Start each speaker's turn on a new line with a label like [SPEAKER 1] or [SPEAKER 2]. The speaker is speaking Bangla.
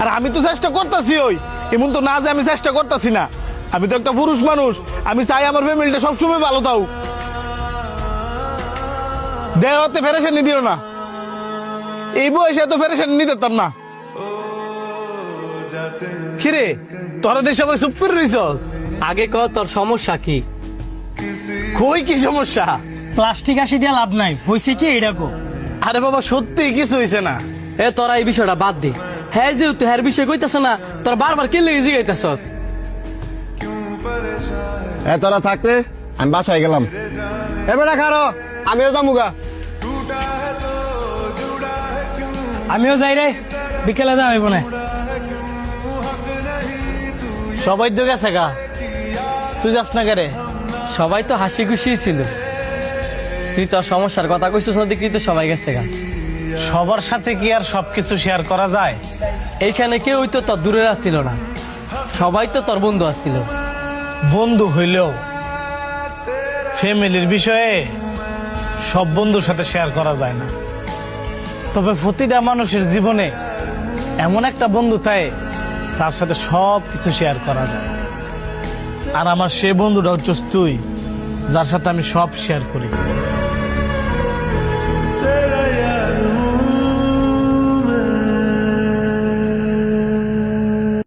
[SPEAKER 1] আর আমি তো চেষ্টা করতেছি, ওই এমন তো না যে আমি চেষ্টা করতেছি না। আমি তো একটা পুরুষ মানুষ, আমি চাই আমার ফ্যামিলিটা সবসময় ভালো থাক। দেহতে ফেরেশানি দিও না, এই বয়সে এত ফেরেশানি নিতে পারতাম না। কিরে তোরা দেশ সবাই চুপ করে রইছস?
[SPEAKER 2] আগে ক তোর সমস্যা কি?
[SPEAKER 1] কই কি সমস্যা?
[SPEAKER 3] প্লাস্টিক আসি দিয়া লাভ নাই, হয়েছে কি এটা কো।
[SPEAKER 1] আরে বাবা সত্যি কিছু হয়েছে না।
[SPEAKER 2] এ তোরা এই বিষয়টা বাদ দে। হ্যাঁ যেহেতু হ্যার বিষয় কইতাছ না, তোর বারবার কে লেগে জিগাইতাছস?
[SPEAKER 4] তোরা থাকলে আমি বাসায় গেলাম। এবারে খারো, আমিও যামুগা।
[SPEAKER 3] আমিও যাই রে, বিকেলে যাওয়া হইব না।
[SPEAKER 1] সবাই তো গেছে গা, তুই যাস না কেরে?
[SPEAKER 2] সবাই তো হাসি খুশি ছিল, তুই তোর সমস্যার কথা কইছিস না দেখি তো সবাই গেছে গা।
[SPEAKER 1] সবার সাথে কি আর সবকিছু শেয়ার করা যায়?
[SPEAKER 2] এইখানে কেউই তো তোর দূরের আসছিল না, সবাই তো তোর বন্ধু আসছিল।
[SPEAKER 1] বন্ধু হইলেও ফ্যামিলির বিষয়ে সব বন্ধুর সাথে শেয়ার করা যায় না। তবে প্রতিটা মানুষের জীবনে এমন একটা বন্ধু থাকে যার সাথে সব কিছু শেয়ার করা যায়। আর আমার সে বন্ধুটা হচ্ছে তুই, যার সাথে আমি সব শেয়ার করি।